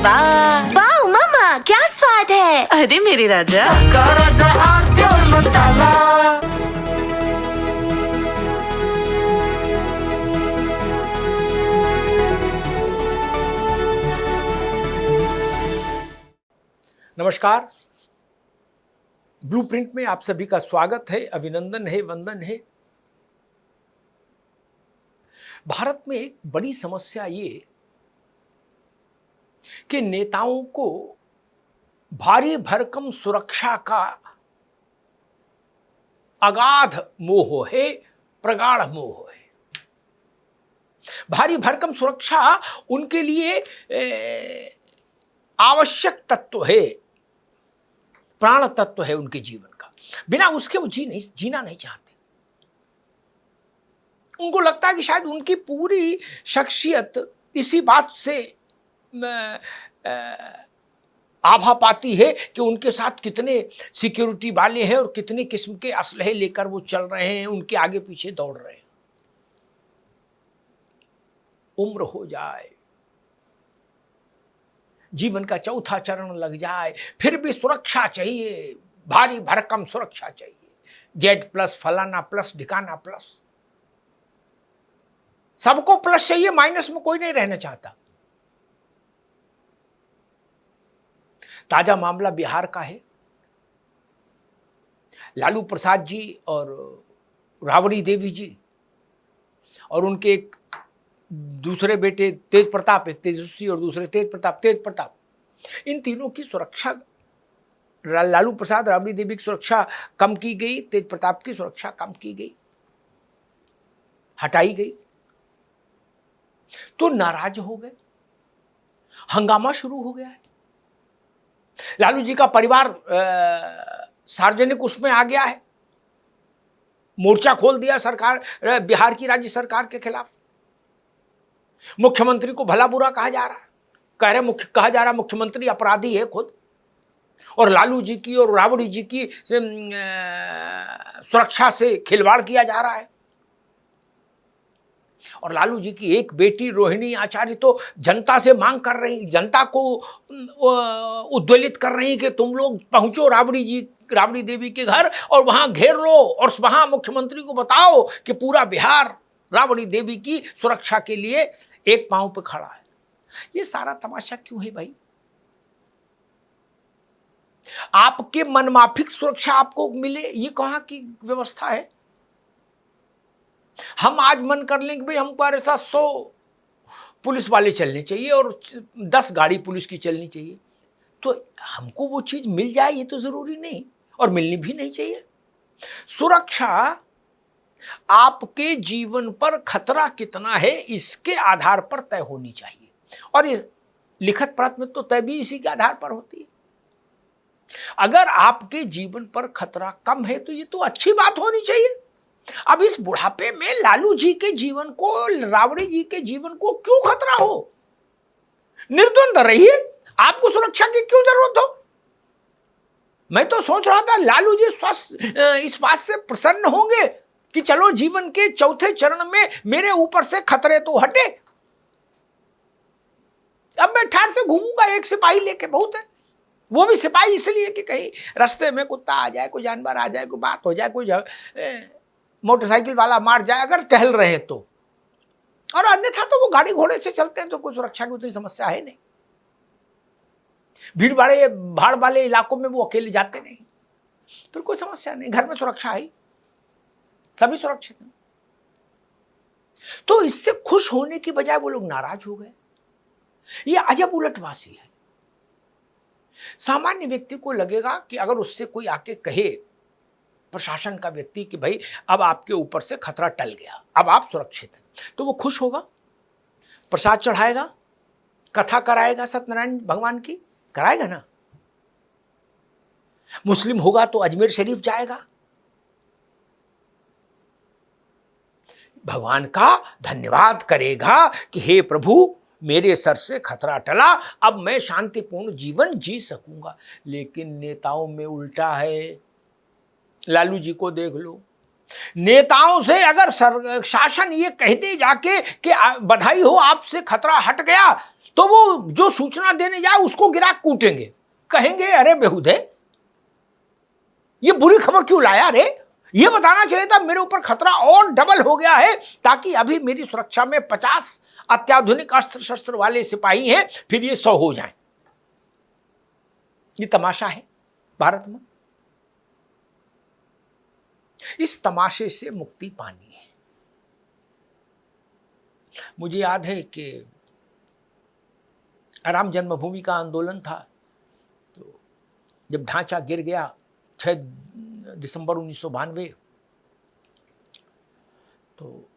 वाह वाह मम्मा, क्या स्वाद है। अरे मेरे राजा। सबका राजा आरती और मसाला। नमस्कार, ब्लूप्रिंट में आप सभी का स्वागत है, अभिनंदन है, वंदन है। भारत में एक बड़ी समस्या ये कि नेताओं को भारी भरकम सुरक्षा का अगाध मोह है, प्रगाढ़ मोह है। भारी भरकम सुरक्षा उनके लिए आवश्यक तत्व है, प्राण तत्व है उनके जीवन का। बिना उसके वो जीना नहीं चाहते। उनको लगता है कि शायद उनकी पूरी शख्सियत इसी बात से आभा पाती है कि उनके साथ कितने सिक्योरिटी वाले हैं और कितने किस्म के असलहे लेकर वो चल रहे हैं, उनके आगे पीछे दौड़ रहे हैं। उम्र हो जाए, जीवन का चौथा चरण लग जाए, फिर भी सुरक्षा चाहिए, भारी भरकम सुरक्षा चाहिए। जेड प्लस, फलाना प्लस, ढिकाना प्लस, सबको प्लस चाहिए, माइनस में कोई नहीं रहना चाहता। ताजा मामला बिहार का है। लालू प्रसाद जी और राबड़ी देवी जी और उनके एक दूसरे बेटे तेज प्रताप, एक तेजस्वी और दूसरे तेज प्रताप, इन तीनों की सुरक्षा, लालू प्रसाद राबड़ी देवी की सुरक्षा कम की गई, तेज प्रताप की सुरक्षा कम की गई, हटाई गई। तो नाराज हो गए, हंगामा शुरू हो गया है। लालू जी का परिवार सार्वजनिक उसमें आ गया है, मोर्चा खोल दिया सरकार, बिहार की राज्य सरकार के खिलाफ। मुख्यमंत्री को भला बुरा कहा जा रहा है, कहा जा रहा मुख्यमंत्री अपराधी है खुद, और लालू जी की और राबड़ी जी की सुरक्षा से खिलवाड़ किया जा रहा है। और लालू जी की एक बेटी रोहिणी आचार्य तो जनता से मांग कर रही, जनता को उद्वेलित कर रही कि तुम लोग पहुंचो राबड़ी देवी के घर और वहां घेर लो और वहां मुख्यमंत्री को बताओ कि पूरा बिहार राबड़ी देवी की सुरक्षा के लिए एक पांव पे खड़ा है। ये सारा तमाशा क्यों है भाई? आपके मनमाफिक सुरक्षा आपको मिले, ये कहां की व्यवस्था है? हम आज मन कर लें कि भाई हमारे साथ 100 पुलिस वाले चलने चाहिए और 10 गाड़ी पुलिस की चलनी चाहिए, तो हमको वो चीज मिल जाए ये तो जरूरी नहीं, और मिलनी भी नहीं चाहिए। सुरक्षा आपके जीवन पर खतरा कितना है इसके आधार पर तय होनी चाहिए, और ये लिखत पढ़त में तो तय भी इसी के आधार पर होती है। अगर आपके जीवन पर खतरा कम है तो ये तो अच्छी बात होनी चाहिए। अब इस बुढ़ापे में लालू जी के जीवन को, राबड़ी जी के जीवन को क्यों खतरा हो? निर्द्वंद रहिए, आपको सुरक्षा की क्यों जरूरत हो? मैं तो सोच रहा था लालू जी स्वस्थ इस बात से प्रसन्न होंगे कि चलो जीवन के चौथे चरण में मेरे ऊपर से खतरे तो हटे, अब मैं ठाठ से घूमूंगा एक सिपाही लेके, बहुत है। वो भी सिपाही इसलिए कि कहीं रास्ते में कुत्ता आ जाए, कोई जानवर आ जाए, कोई बात हो जाए, कोई मोटरसाइकिल वाला मार जाए अगर टहल रहे तो, और अन्यथा तो वो गाड़ी घोड़े से चलते हैं तो कोई सुरक्षा की उतनी समस्या है नहीं। भाड़ वाले इलाकों में वो अकेले जाते नहीं, फिर कोई समस्या नहीं, घर में सुरक्षा है, सभी सुरक्षित हैं। तो इससे खुश होने की बजाय वो लोग नाराज हो गए। ये अजब उलटवासी है। सामान्य व्यक्ति को लगेगा कि अगर उससे कोई आके कहे, प्रशासन का व्यक्ति, कि भाई अब आपके ऊपर से खतरा टल गया, अब आप सुरक्षित हैं, तो वो खुश होगा, प्रसाद चढ़ाएगा, कथा कराएगा, सत्यनारायण भगवान की कराएगा ना। मुस्लिम होगा तो अजमेर शरीफ जाएगा, भगवान का धन्यवाद करेगा कि हे प्रभु मेरे सर से खतरा टला, अब मैं शांतिपूर्ण जीवन जी सकूंगा। लेकिन नेताओं में उल्टा है। लालू जी को देख लो, नेताओं से अगर शासन ये कह दे जाके कि बधाई हो आपसे खतरा हट गया, तो वो जो सूचना देने जाए उसको गिरा कूटेंगे, कहेंगे अरे बेहुदे ये बुरी खबर क्यों लाया रे, ये बताना चाहिए था मेरे ऊपर खतरा और डबल हो गया है, ताकि अभी मेरी सुरक्षा में 50 अत्याधुनिक अस्त्र शस्त्र वाले सिपाही हैं, फिर ये 100 हो जाएं। ये तमाशा है भारत में। इस तमाशे से मुक्ति पानी है। मुझे याद है कि राम जन्मभूमि का आंदोलन था, तो जब ढांचा गिर गया 6 दिसंबर 1992, तो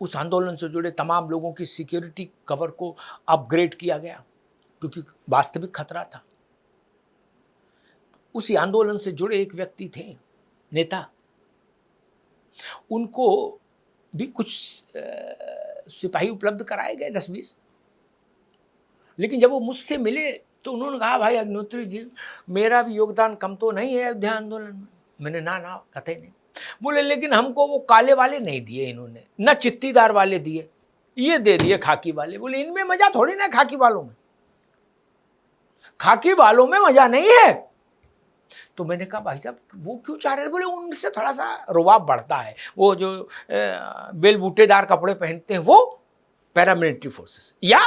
उस आंदोलन से जुड़े तमाम लोगों की सिक्योरिटी कवर को अपग्रेड किया गया, क्योंकि वास्तविक खतरा था। उसी आंदोलन से जुड़े एक व्यक्ति थे, नेता, उनको भी कुछ सिपाही उपलब्ध कराए गए 10-20। लेकिन जब वो मुझसे मिले तो उन्होंने कहा भाई अग्निहोत्री जी, मेरा भी योगदान कम तो नहीं है अयोध्या आंदोलन में। मैंने ना कतई नहीं। बोले लेकिन हमको वो काले वाले नहीं दिए इन्होंने, ना चित्तीदार वाले दिए, ये दे दिए खाकी वाले। बोले इनमें मजा थोड़ी ना, खाकी वालों में, खाकी वालों में मजा नहीं है। तो मैंने कहा भाई साहब वो क्यों चाह रहे थे? बोले उनसे थोड़ा सा रुबाब बढ़ता है, वो जो बेल बूटेदार कपड़े पहनते हैं वो पैरामिलिट्री फोर्सेस, या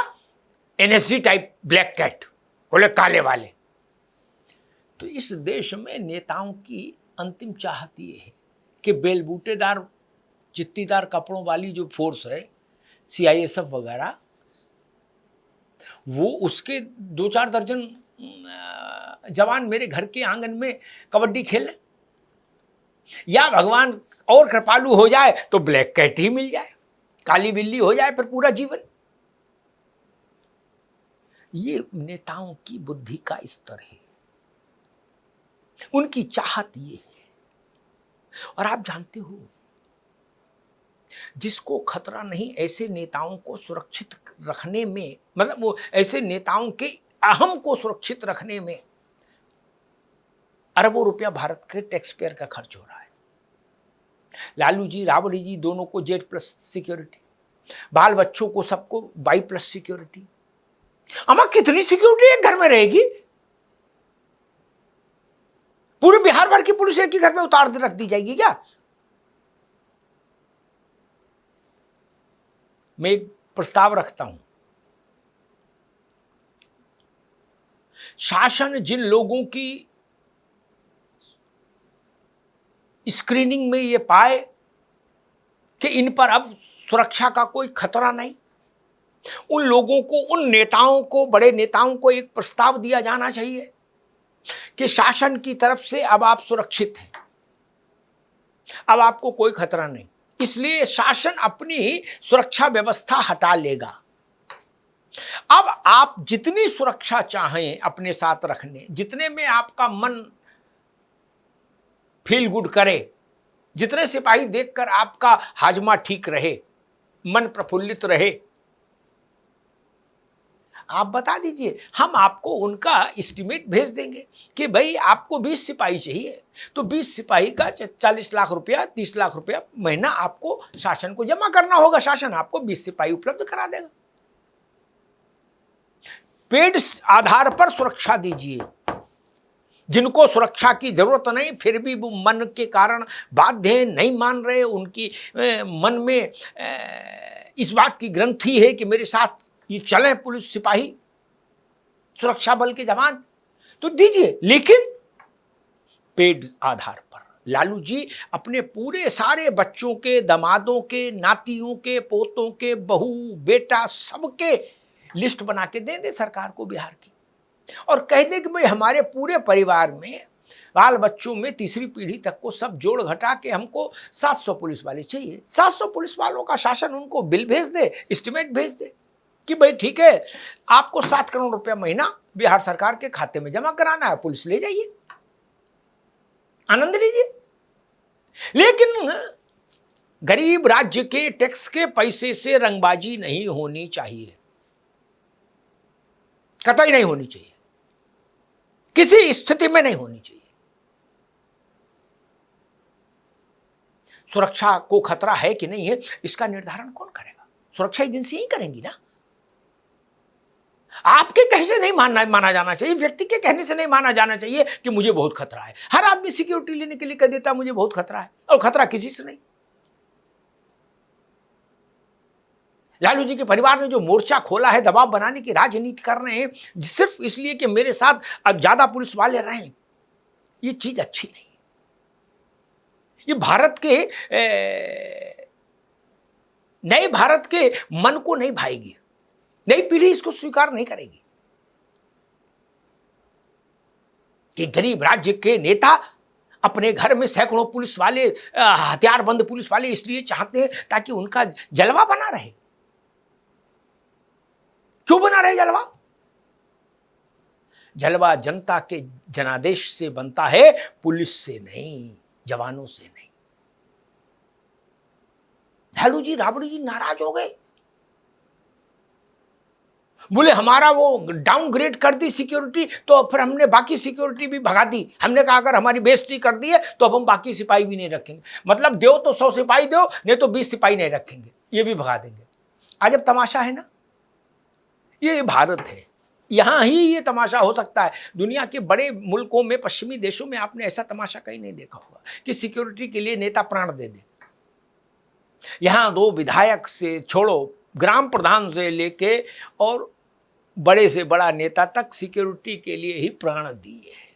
एनएसजी टाइप ब्लैक कैट, बोले काले वाले। तो इस देश में नेताओं की अंतिम चाहत ये है कि बेल बूटेदार चित्तीदार कपड़ों वाली जो फोर्स है सीआईएसएफ वगैरह, वो उसके 2-4 दर्जन जवान मेरे घर के आंगन में कबड्डी खेले, या भगवान और कृपालु हो जाए तो ब्लैक कैट ही मिल जाए, काली बिल्ली हो जाए फिर पूरा जीवन। ये नेताओं की बुद्धि का स्तर है, उनकी चाहत ये है। और आप जानते हो, जिसको खतरा नहीं, ऐसे नेताओं को सुरक्षित रखने में, मतलब वो ऐसे नेताओं के अहम को सुरक्षित रखने में अरबों रुपया भारत के टैक्स पेयर का खर्च हो रहा है। लालू जी, राबड़ी जी दोनों को Z+ सिक्योरिटी, बाल बच्चों को सबको Y+ सिक्योरिटी। अमा कितनी सिक्योरिटी एक घर में रहेगी? पूरे बिहार भर की पुलिस एक ही घर में उतार रख दी जाएगी क्या? मैं एक प्रस्ताव रखता हूं, शासन जिन लोगों की स्क्रीनिंग में ये पाए कि इन पर अब सुरक्षा का कोई खतरा नहीं, उन लोगों को, उन नेताओं को, बड़े नेताओं को एक प्रस्ताव दिया जाना चाहिए कि शासन की तरफ से अब आप सुरक्षित हैं, अब आपको कोई खतरा नहीं, इसलिए शासन अपनी सुरक्षा व्यवस्था हटा लेगा। अब आप जितनी सुरक्षा चाहें अपने साथ रखने, जितने में आपका मन फील गुड करे, जितने सिपाही देखकर आपका हाजमा ठीक रहे, मन प्रफुल्लित रहे, आप बता दीजिए, हम आपको उनका एस्टिमेट भेज देंगे कि भाई आपको 20 सिपाही चाहिए, तो 20 सिपाही का 40 लाख रुपया, 30 लाख रुपया महीना आपको शासन को जमा करना होगा, शासन आपको 20 सिपाही उपलब्ध करा देगा। पेड आधार पर सुरक्षा दीजिए। जिनको सुरक्षा की जरूरत नहीं फिर भी वो मन के कारण बाध्य हैं, नहीं मान रहे, उनकी मन में इस बात की ग्रंथि है कि मेरे साथ ये चले पुलिस सिपाही, सुरक्षा बल के जवान, तो दीजिए, लेकिन पेड आधार पर। लालू जी अपने पूरे सारे बच्चों के, दामादों के, नातियों के, पोतों के, बहू बेटा सबके लिस्ट बना के दे दे सरकार को बिहार की, और कह दे कि भाई हमारे पूरे परिवार में, बाल बच्चों में, तीसरी पीढ़ी तक को सब जोड़ घटा के हमको 700 पुलिस वाले चाहिए। 700 पुलिस वालों का शासन उनको बिल भेज दे, एस्टिमेट भेज दे कि भाई ठीक है, आपको 7 करोड़ रुपया महीना बिहार सरकार के खाते में जमा कराना है, पुलिस ले जाइए, आनंद लीजिए। लेकिन गरीब राज्य के टैक्स के पैसे से रंगबाजी नहीं होनी चाहिए, कतई नहीं होनी चाहिए, किसी स्थिति में नहीं होनी चाहिए। सुरक्षा को खतरा है कि नहीं है, इसका निर्धारण कौन करेगा? सुरक्षा एजेंसी ही करेंगी ना। आपके कहने से नहीं माना जाना चाहिए, व्यक्ति के कहने से नहीं माना जाना चाहिए कि मुझे बहुत खतरा है। हर आदमी सिक्योरिटी लेने के लिए कह देता मुझे बहुत खतरा है, और खतरा किसी से नहीं। लालू जी के परिवार ने जो मोर्चा खोला है, दबाव बनाने की राजनीति कर रहे हैं सिर्फ इसलिए कि मेरे साथ ज्यादा पुलिस वाले रहें, ये चीज अच्छी नहीं। ये भारत के नए भारत के मन को नहीं भाएगी, नई पीढ़ी इसको स्वीकार नहीं करेगी कि गरीब राज्य के नेता अपने घर में सैकड़ों पुलिस वाले, हथियारबंद पुलिस वाले इसलिए चाहते हैं ताकि उनका जलवा बना रहे। क्यों बना रहे जलवा? जलवा जनता के जनादेश से बनता है, पुलिस से नहीं, जवानों से नहीं। लालू जी, राबड़ी जी नाराज हो गए, बोले हमारा वो डाउनग्रेड कर दी सिक्योरिटी, तो फिर हमने बाकी सिक्योरिटी भी भगा दी। हमने कहा अगर हमारी बेइज्जती कर दी है तो अब हम बाकी सिपाही भी नहीं रखेंगे। मतलब दो तो 100 सिपाही दो, नहीं तो 20 सिपाही नहीं रखेंगे, ये भी भगा देंगे। आज अब तमाशा है ना, ये भारत है, यहां ही ये तमाशा हो सकता है। दुनिया के बड़े मुल्कों में, पश्चिमी देशों में आपने ऐसा तमाशा कहीं नहीं देखा होगा कि सिक्योरिटी के लिए नेता प्राण दे दे। यहां 2 विधायक से छोड़ो, ग्राम प्रधान से लेके और बड़े से बड़ा नेता तक सिक्योरिटी के लिए ही प्राण दिए है।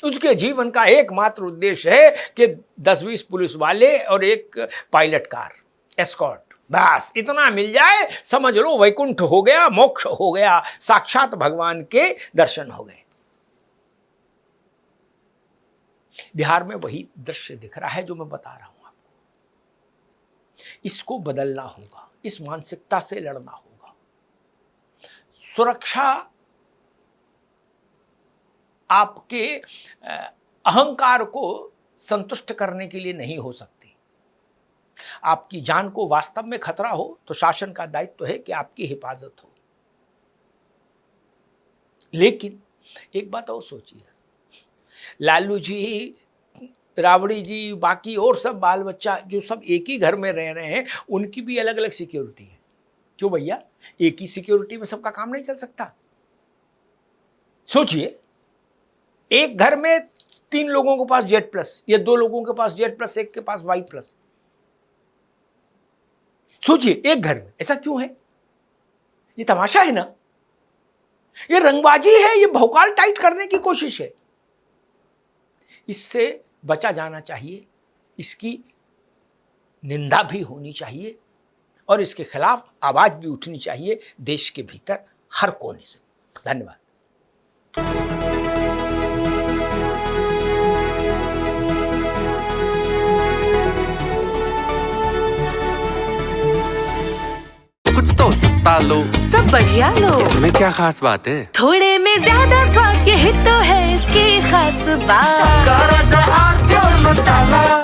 उसके जीवन का एकमात्र उद्देश्य है कि 10-20 पुलिस वाले और एक पायलट कार, एस्कॉर्ट, बस इतना मिल जाए, समझ लो वैकुंठ हो गया, मोक्ष हो गया, साक्षात भगवान के दर्शन हो गए। बिहार में वही दृश्य दिख रहा है जो मैं बता रहा हूं आपको। इसको बदलना होगा, इस मानसिकता से लड़ना होगा। सुरक्षा आपके अहंकार को संतुष्ट करने के लिए नहीं हो सकती। आपकी जान को वास्तव में खतरा हो तो शासन का दायित्व है कि आपकी हिफाजत हो। लेकिन एक बात और सोचिए, लालू जी, राबड़ी जी, बाकी और सब बाल बच्चा जो सब एक ही घर में रह रहे हैं, उनकी भी अलग अलग सिक्योरिटी है। क्यों भैया, एक ही सिक्योरिटी में सबका काम नहीं चल सकता? सोचिए, एक घर में 3 लोगों के पास जेड प्लस, या 2 लोगों के पास जेड प्लस, एक के पास वाई प्लस। सोचिए, एक घर में ऐसा क्यों है? ये तमाशा है ना, ये रंगबाजी है, ये भौकाल टाइट करने की कोशिश है। इससे बचा जाना चाहिए, इसकी निंदा भी होनी चाहिए और इसके खिलाफ आवाज भी उठनी चाहिए देश के भीतर हर कोने से। धन्यवाद। कुछ तो सस्ता लो, सब बढ़िया लो, इसमें क्या खास बात है? थोड़े में ज्यादा स्वाद, यही तो है इसकी खास बात। का राजा और प्योर मसाला।